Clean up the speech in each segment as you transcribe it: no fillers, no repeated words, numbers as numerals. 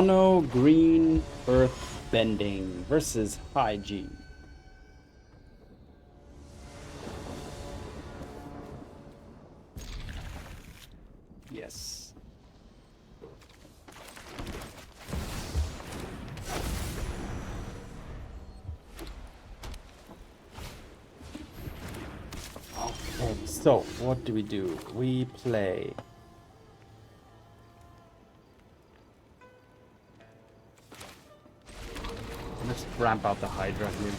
Mono green Earthbending versus High G. Yes. Okay, so what do? We play. Let's ramp out the Hydra here.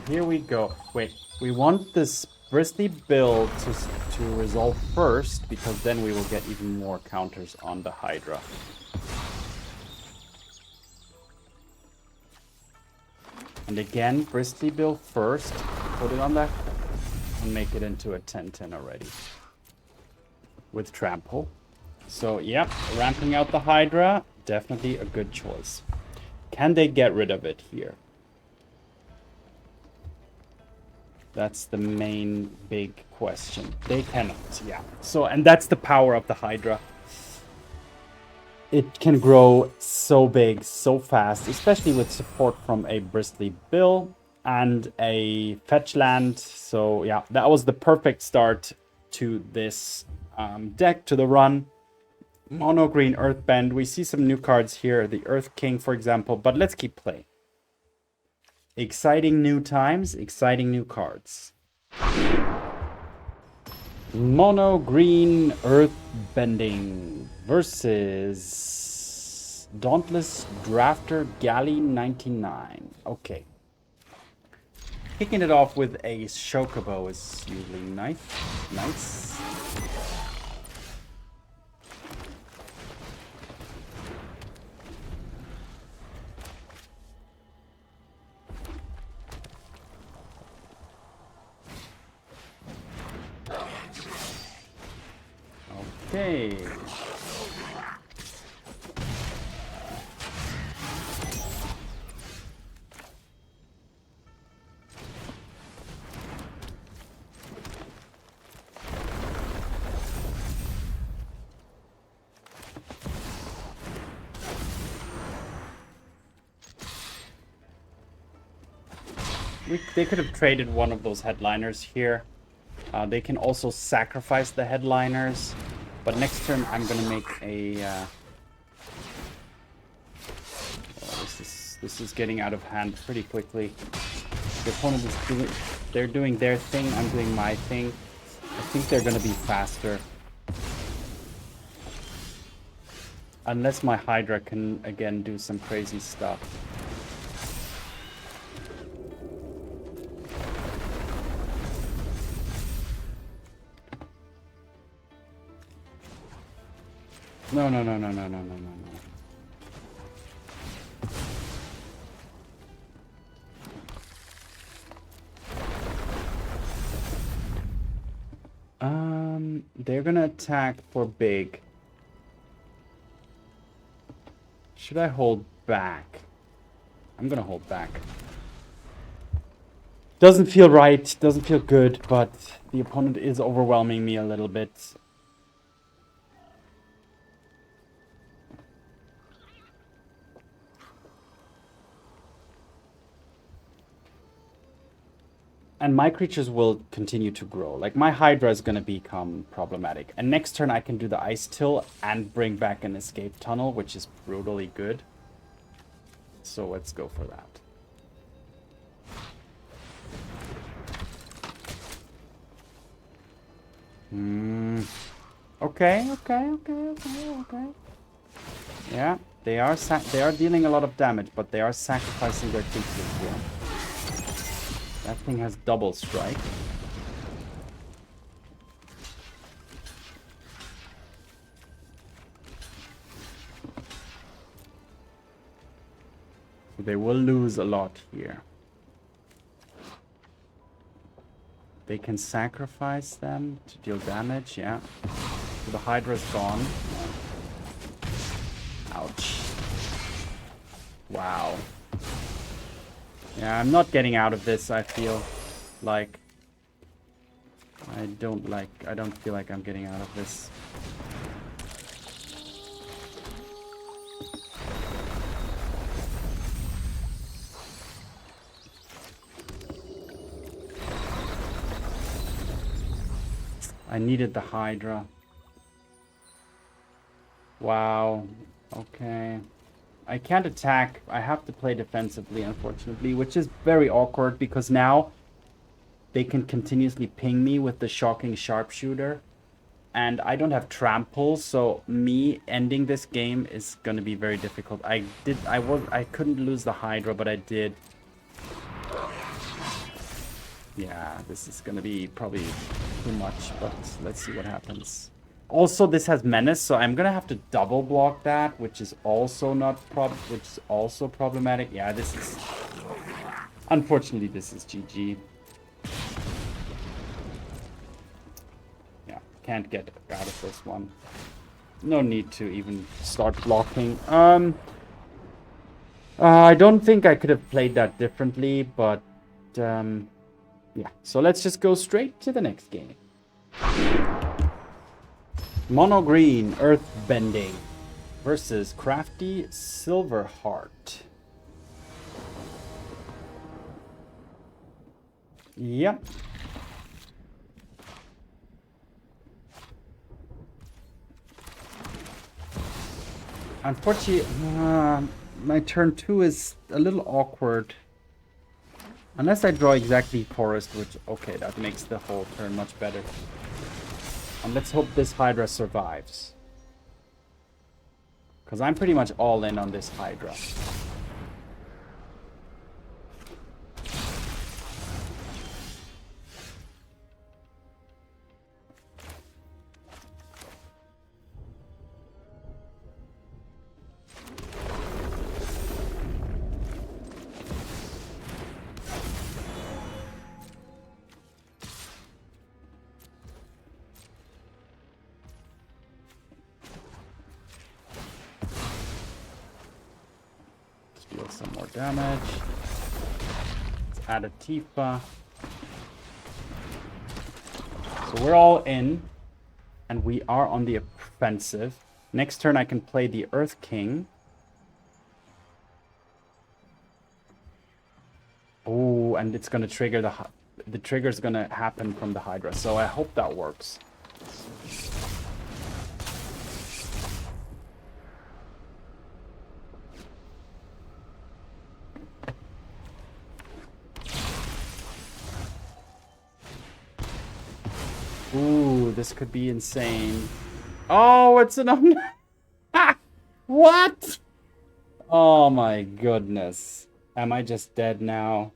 Here we go. Wait, we want this Bristly build to resolve first, because then we will get even more counters on the Hydra. And again, Bristly build first, put it on that, and make it into a 10-10 already. With Trample. So, yep, ramping out the Hydra, definitely a good choice. Can they get rid of it here? That's the main big question. They cannot, yeah. So, and that's the power of the Hydra. It can grow so big, so fast, especially with support from a Bristly Bill and a fetch land. So, yeah, that was the perfect start to this deck, to the run. Mono green Earthbend. We see some new cards here, the Earth King, for example, but let's keep playing. Exciting new times, exciting new cards. Mono green Earthbending versus Dauntless Drafter Galley 99. Okay. Kicking it off with a Chocobo is usually nice. Nice. Okay. They could have traded one of those headliners here. They can also sacrifice the headliners. But next turn, I'm gonna make a. Oh, this is getting out of hand pretty quickly. The opponent is they're doing their thing. I'm doing my thing. I think they're gonna be faster, unless my Hydra can again do some crazy stuff. No. They're gonna attack for big. Should I hold back? I'm gonna hold back. Doesn't feel right, doesn't feel good, but the opponent is overwhelming me a little bit. And my creatures will continue to grow. Like, my Hydra is going to become problematic. And next turn I can do the Icetill and bring back an Escape Tunnel, which is brutally good. So let's go for that. Okay. Yeah, they are dealing a lot of damage, but they are sacrificing their creatures here. That thing has double strike. So they will lose a lot here. They can sacrifice them to deal damage, yeah. So the Hydra's gone. Wow. Yeah, I'm not getting out of this, I feel like. I don't feel like I'm getting out of this. I needed the Hydra. Wow. Okay. I can't attack. I have to play defensively, unfortunately, which is very awkward because now they can continuously ping me with the shocking sharpshooter. And I don't have trample, so me ending this game is gonna be very difficult. I couldn't lose the Hydra, but I did. Yeah, this is gonna be probably too much, but let's see what happens. Also, this has menace, so I'm gonna have to double block that, which is also problematic. Yeah, this is unfortunately this is GG. Yeah, can't get out of this one. No need to even start blocking. I don't think I could have played that differently, but yeah. So let's just go straight to the next game. Mono green Earthbending versus Crafty Silverheart. Yep. Unfortunately, my turn 2 is a little awkward. Unless I draw exactly forest, which, okay, that makes the whole turn much better. And let's hope this Hydra survives. Because I'm pretty much all in on this Hydra. Some more damage. Let's add a Tifa. So we're all in, and we are on the offensive. Next turn I can play the Earth King. Oh, and it's gonna trigger the trigger's gonna happen from the Hydra. So I hope that works. Ooh, this could be insane. Oh, it's an what? Oh my goodness. Am I just dead now?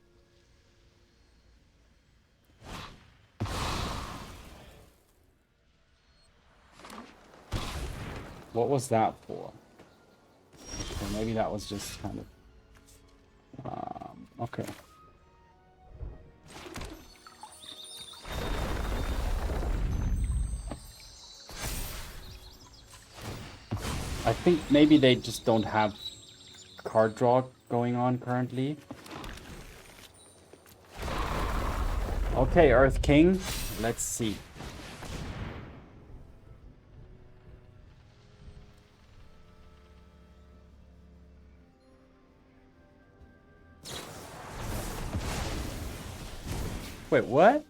What was that for? Okay, maybe that was just kind of... okay. I think maybe they just don't have card draw going on currently. Okay, Earth King. Let's see. Wait, what?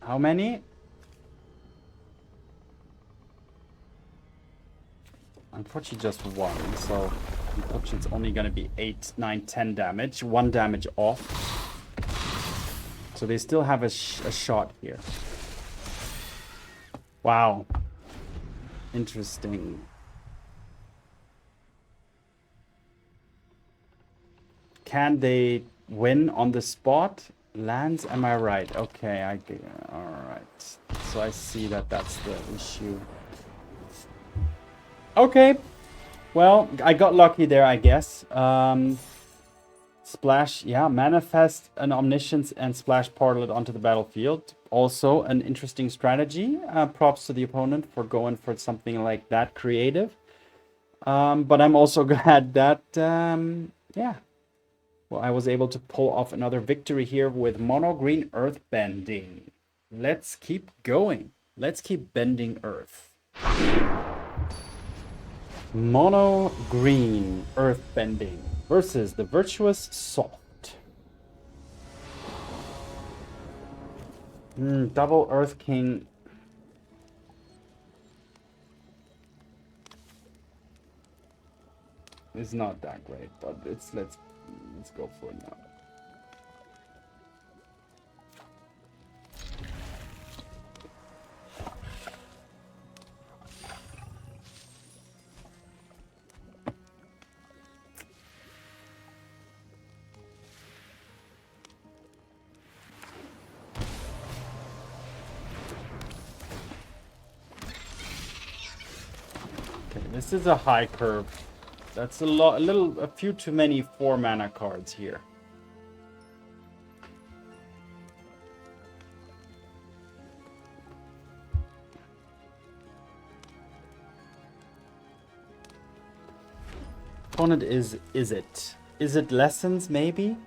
How many? Unfortunately just one, so unfortunately it's only gonna be 8, 9, 10 damage. 1 damage off. So they still have a shot here. Wow. Interesting. Can they win on the spot? Lands, am I right? Okay, alright. So I see that that's the issue. Okay. Well, I got lucky there, I guess. Splash, yeah, manifest an omniscience and splash portal it onto the battlefield. Also an interesting strategy. Props to the opponent for going for something like that creative. But I'm also glad that, yeah, well, I was able to pull off another victory here with mono green Earthbending. Let's keep going. Let's keep bending Earth. Mono green Earthbending versus the virtuous Salt. Double Earth King. Is not that great, but let's go for it now. Okay, this is a high curve. That's a few too many 4-mana cards here. Opponent is it? Is it Lessons, maybe?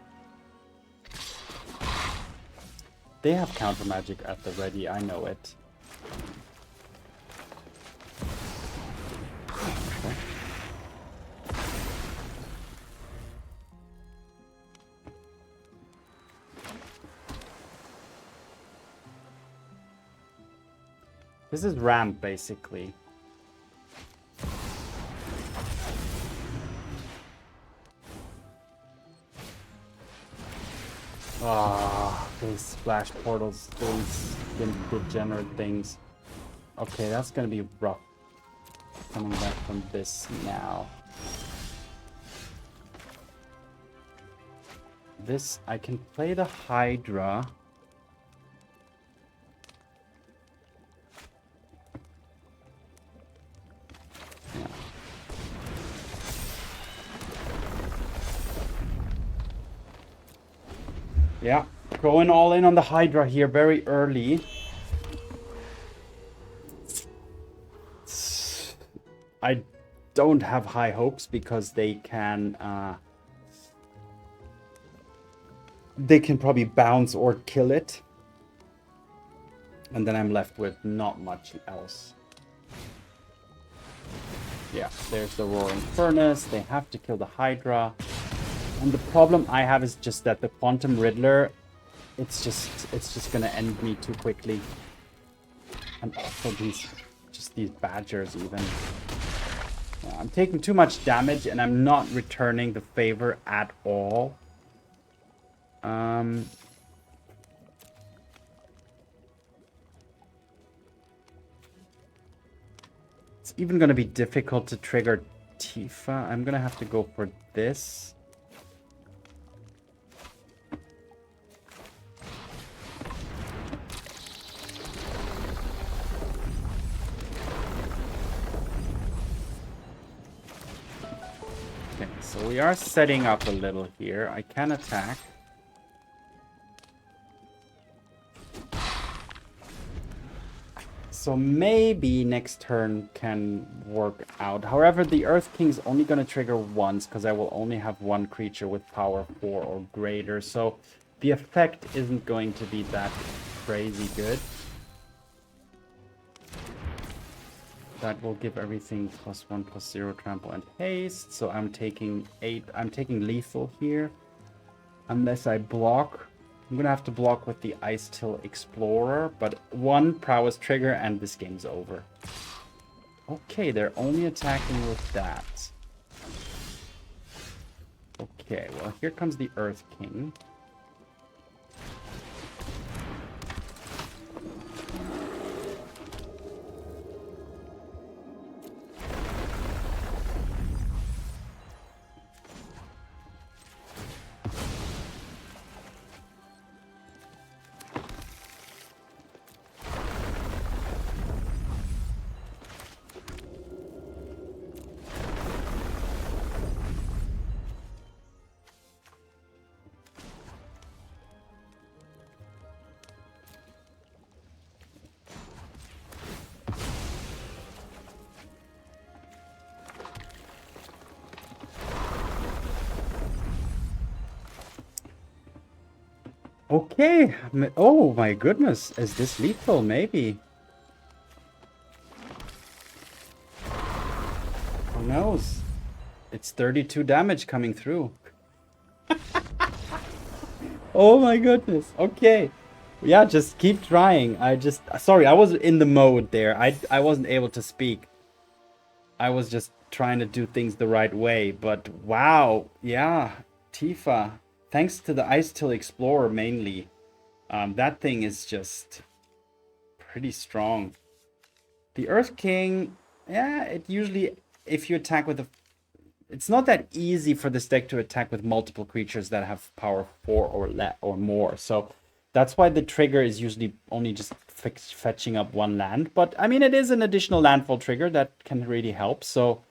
They have counter magic at the ready, I know it. Okay. This is ramp, basically. Ah, these splash portals, those degenerate things. Okay, that's gonna be rough. Coming back from this now. This, I can play the Hydra. Yeah, going all in on the Hydra here very early. I don't have high hopes because they can probably bounce or kill it. And then I'm left with not much else. Yeah, there's the Roaring Furnace. They have to kill the Hydra. And the problem I have is just that the Quantum Riddler, it's just gonna end me too quickly. And also these badgers even. I'm taking too much damage and I'm not returning the favor at all. It's even gonna be difficult to trigger Tifa. I'm gonna have to go for this. So we are setting up a little here. I can attack. So maybe next turn can work out. However, the Earth King's only going to trigger once because I will only have one creature with power 4 or greater. So the effect isn't going to be that crazy good. That will give everything +1/+0 trample and haste. So I'm taking 8. I'm taking lethal here. Unless I block. I'm gonna have to block with the Icetill Explorer. But 1 prowess trigger and this game's over. Okay, they're only attacking with that. Okay, well here comes the Earth King. Okay. Oh my goodness. Is this lethal? Maybe. Who knows? It's 32 damage coming through. Oh my goodness. Okay. Yeah, just keep trying. Sorry, I was in the mode there. I wasn't able to speak. I was just trying to do things the right way. But wow. Yeah. Tifa. Thanks to the Icetill Explorer mainly. That thing is just pretty strong. The Earth King, yeah, it usually, if you attack with a... It's not that easy for this deck to attack with multiple creatures that have power 4 or more. So that's why the trigger is usually only just fetching up one land. But I mean, it is an additional landfall trigger that can really help. So,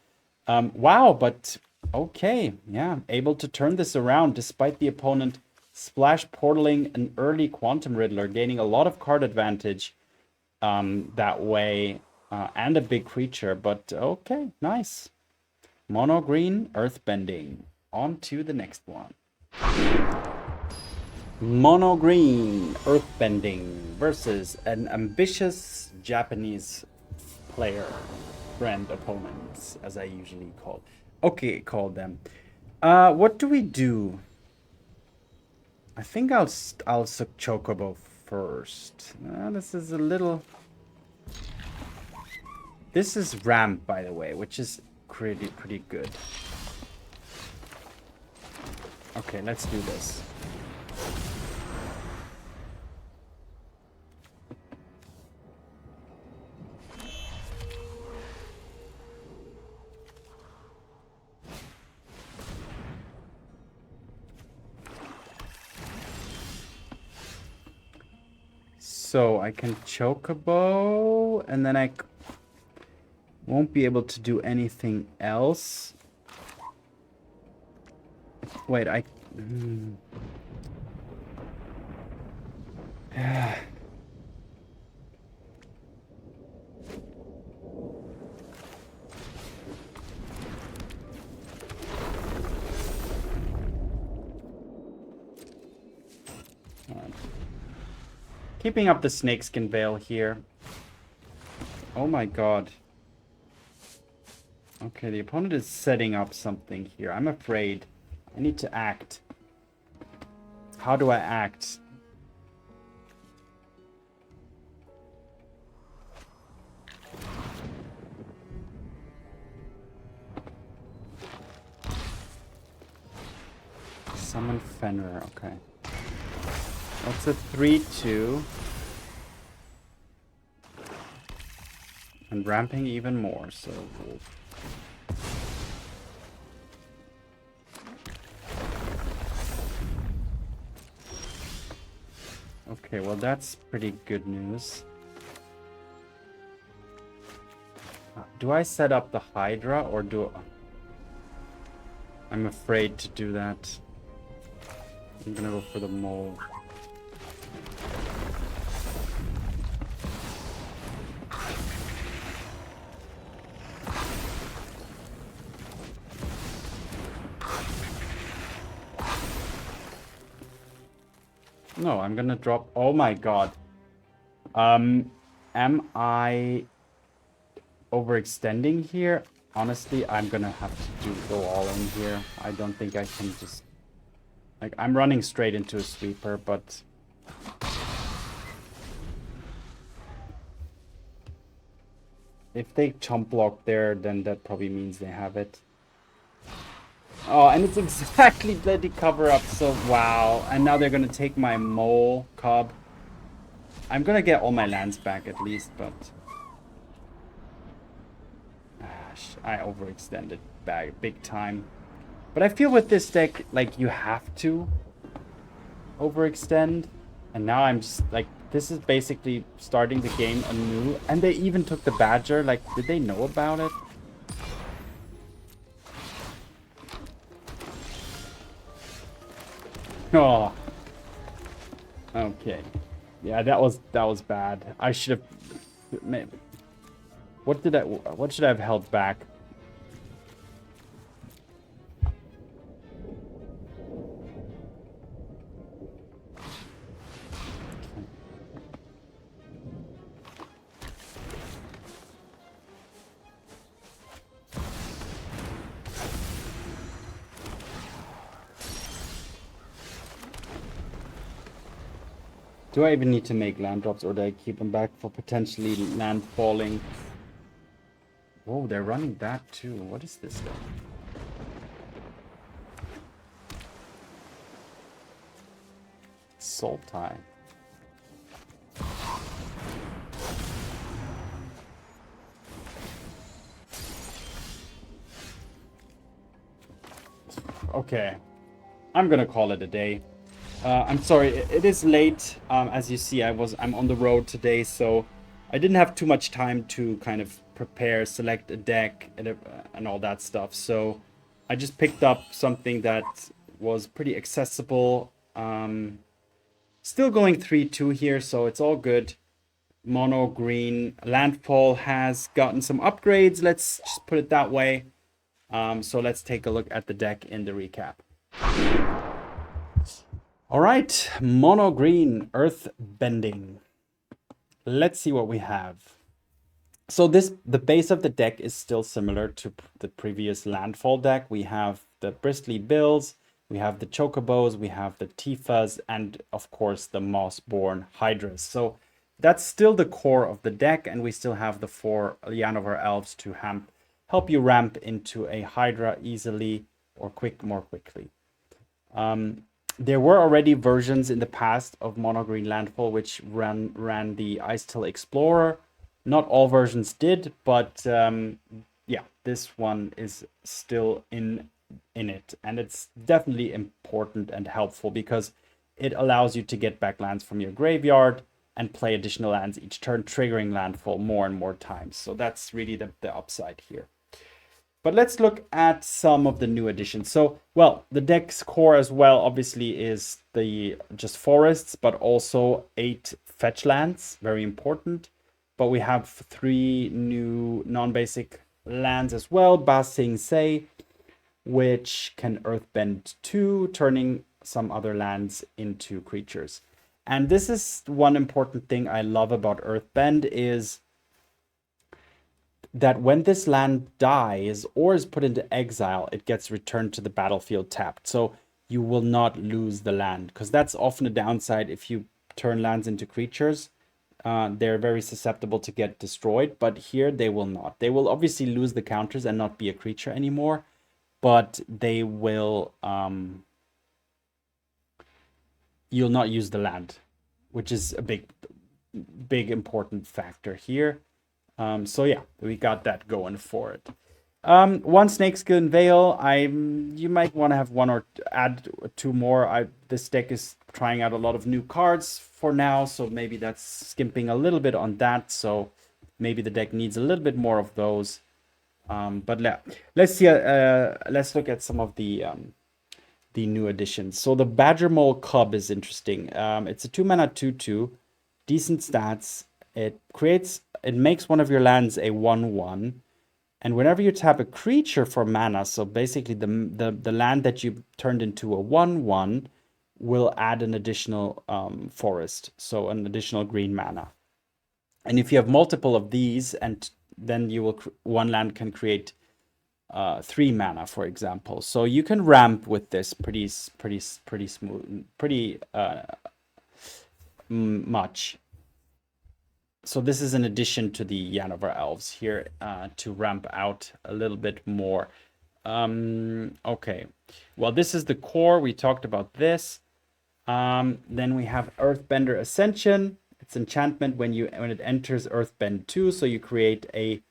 wow, but okay. Yeah, able to turn this around despite the opponent splash portaling an early Quantum Riddler, gaining a lot of card advantage that way, and a big creature. But okay, nice. Mono green, Earthbending. On to the next one. Mono green, Earthbending versus an ambitious Japanese player. Friend opponents, as I usually call them. What do we do? I think I'll Chocobo first. This is a little... This is ramp, by the way, which is pretty good. Okay, let's do this. So I can Chocobo, and then I won't be able to do anything else. Wait, Yeah. Keeping up the Snakeskin Veil here. Oh my god. Okay, the opponent is setting up something here. I'm afraid. I need to act. How do I act? Summon Fenrir, okay. That's a 3/2. And ramping even more, so... Okay, well that's pretty good news. Do I set up the Hydra or do... I'm afraid to do that. I'm gonna go for the mole. No, I'm gonna drop... Oh my god. Am I overextending here? Honestly, I'm gonna have to go all in here. I don't think I can just... Like, I'm running straight into a sweeper, but... If they chump block there, then that probably means they have it. Oh, and it's exactly bloody cover up, so wow. And now they're gonna take my mole cub. I'm gonna get all my lands back at least, but... I overextended big time. But I feel with this deck, like, you have to overextend. And now I'm just, like, this is basically starting the game anew. And they even took the Badger. Like, did they know about it? Oh. Okay. Yeah, that was bad. I should have... What should I have held back? Do I even need to make land drops, or do I keep them back for potentially land falling? Oh, they're running that too. What is this then? Sultai. Okay, I'm gonna call it a day. I'm sorry, it is late. As you see, I'm on the road today, so I didn't have too much time to kind of prepare, select a deck, and all that stuff. So I just picked up something that was pretty accessible. Still going 3-2 here, so it's all good. Mono green landfall has gotten some upgrades. Let's just put it that way. So let's take a look at the deck in the recap. All right, mono green Earthbending. Let's see what we have. So the base of the deck is still similar to the previous landfall deck. We have the Bristly Bills, we have the Chocobos, we have the Tifas, and of course the Mossborn Hydras. So that's still the core of the deck, and we still have the 4 Llanowar Elves to help you ramp into a Hydra easily or more quickly. There were already versions in the past of Mono Green Landfall which ran the Icetill Explorer. Not all versions did, but yeah, this one is still in it, and it's definitely important and helpful because it allows you to get back lands from your graveyard and play additional lands each turn, triggering landfall more and more times. So that's really the upside here. But let's look at some of the new additions. So, well, the deck's core as well, obviously, is the just forests, but also 8 fetch lands, very important. But we have 3 new non-basic lands as well. Ba Sing Se, which can Earthbend 2, turning some other lands into creatures. And this is one important thing I love about Earthbend is that when this land dies or is put into exile, it gets returned to the battlefield tapped. So you will not lose the land, because that's often a downside if you turn lands into creatures. They're very susceptible to get destroyed, but here they will not. They will obviously lose the counters and not be a creature anymore, but they will... you'll not use the land, which is a big important factor here. So yeah, we got that going for it. 1 Snakeskin Veil. You might want to have 1 or add 2 more. This deck is trying out a lot of new cards for now, so maybe that's skimping a little bit on that. So maybe the deck needs a little bit more of those. But let's see. Let's look at some of the new additions. So the Badgermole Cub is interesting. It's a 2-mana 2/2, decent stats. It makes one of your lands a 1/1, and whenever you tap a creature for mana, so basically the land that you turned into a 1/1 will add an additional forest, so an additional green mana. And if you have multiple of these, and then one land can create 3 mana, for example. So you can ramp with this pretty smooth, pretty much. So this is an addition to the Llanowar Elves here to ramp out a little bit more. Okay, well, this is the core. We talked about this. Then we have Earthbender Ascension. It's enchantment when it enters Earthbend 2. So you create a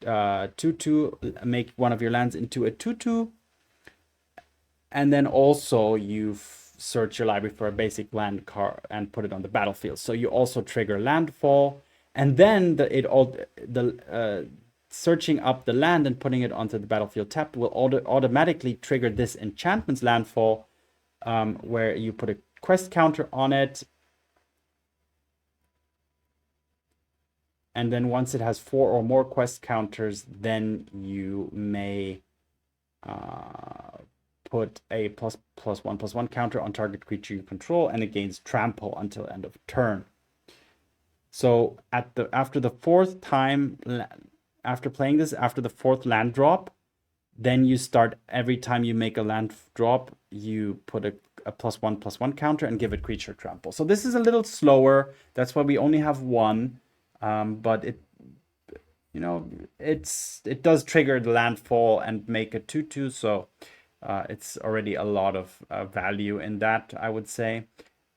2/2, make one of your lands into a 2/2. And then also you search your library for a basic land card and put it on the battlefield. So you also trigger landfall, and then searching up the land and putting it onto the battlefield tapped will automatically trigger this enchantment's landfall, where you put a quest counter on it. And then once it has 4 or more quest counters, then you may put a ++1/+1 counter on target creature you control, and it gains trample until end of turn. So after the 4th time, after playing this, after the 4th land drop, then you start, every time you make a land drop, you put a +1/+1 counter and give it creature trample. So this is a little slower. That's why we only have one. But it, you know, it does trigger the landfall and make a 2/2. So it's already a lot of value in that, I would say.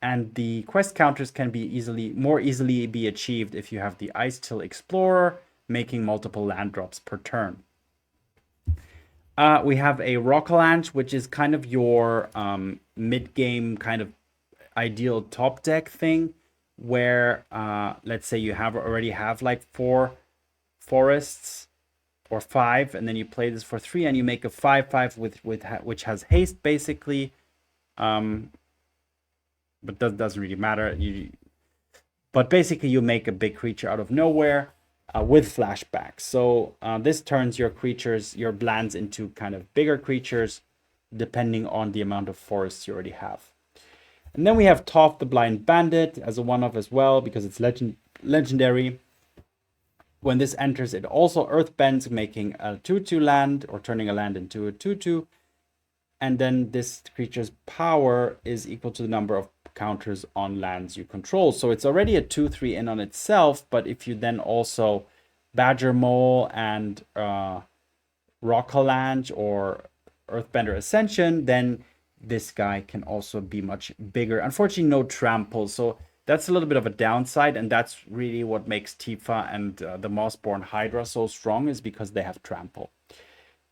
And the quest counters can be more easily be achieved if you have the Icetill Explorer, making multiple land drops per turn. We have a Rockalanche, which is kind of your mid-game kind of ideal top deck thing, where let's say you already have like 4 forests or 5, and then you play this for 3, and you make a 5/5 which has haste basically. But that doesn't really matter. But basically you make a big creature out of nowhere with flashback. So this turns your creatures, your lands, into kind of bigger creatures depending on the amount of forests you already have. And then we have Toph the Blind Bandit as a one-off as well, because it's legendary. When this enters, it also earthbends, making a 2/2 land, or turning a land into a 2/2. And then this creature's power is equal to the number of counters on lands you control. So it's already a 2/3 in on itself, but if you then also Badgermole and Rockalanche or Earthbender Ascension, then this guy can also be much bigger. Unfortunately, no trample, so that's a little bit of a downside, and that's really what makes Tifa and the Mossborn Hydra so strong, is because they have trample.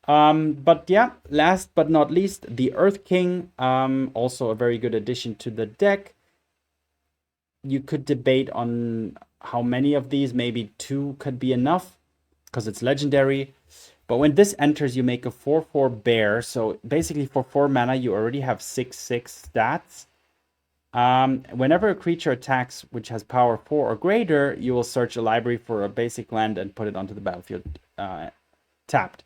But yeah, last but not least, the Earth King, also a very good addition to the deck. You could debate on how many of these, maybe 2 could be enough, because it's legendary. But when this enters, you make a 4/4 bear. So basically for 4 mana, you already have 6/6 stats. Whenever a creature attacks which has power 4 or greater, you will search a library for a basic land and put it onto the battlefield tapped.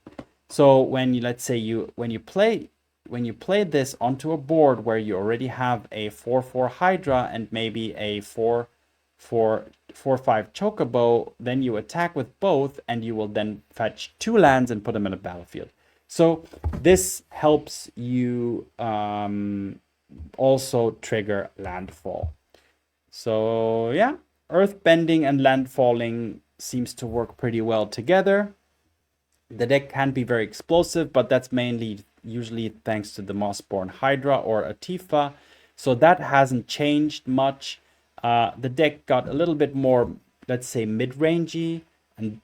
So when you, let's say when you play this onto a board where you already have a 4/4 Hydra and maybe a 4/5 Chocobo, then you attack with both, and you will then fetch 2 lands and put them in a battlefield. So this helps you also trigger landfall. So yeah, earthbending and landfalling seems to work pretty well together. The deck can be very explosive, but that's usually thanks to the Mossborn Hydra or a Tifa. So that hasn't changed much. The deck got a little bit more, let's say, mid-rangey, and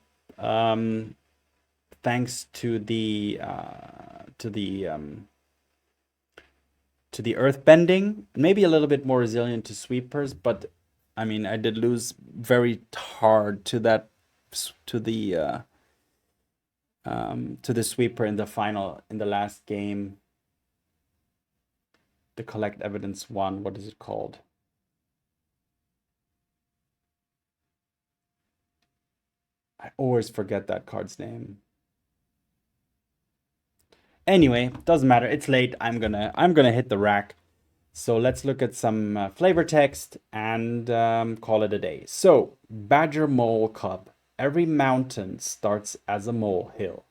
thanks to the earthbending, maybe a little bit more resilient to sweepers. But I mean, I did lose very hard to the sweeper in the last game. The collect evidence one, what is it called? I always forget that card's name. Anyway, doesn't matter. It's late. I'm gonna hit the rack. So let's look at some flavor text and call it a day. So Badgermole Cub. Every mountain starts as a molehill.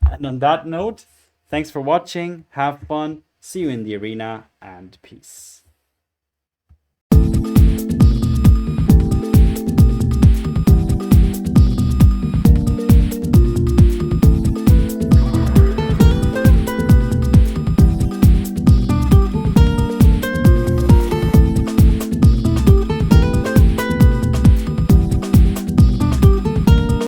And on that note, thanks for watching. Have fun. See you in the arena, and peace.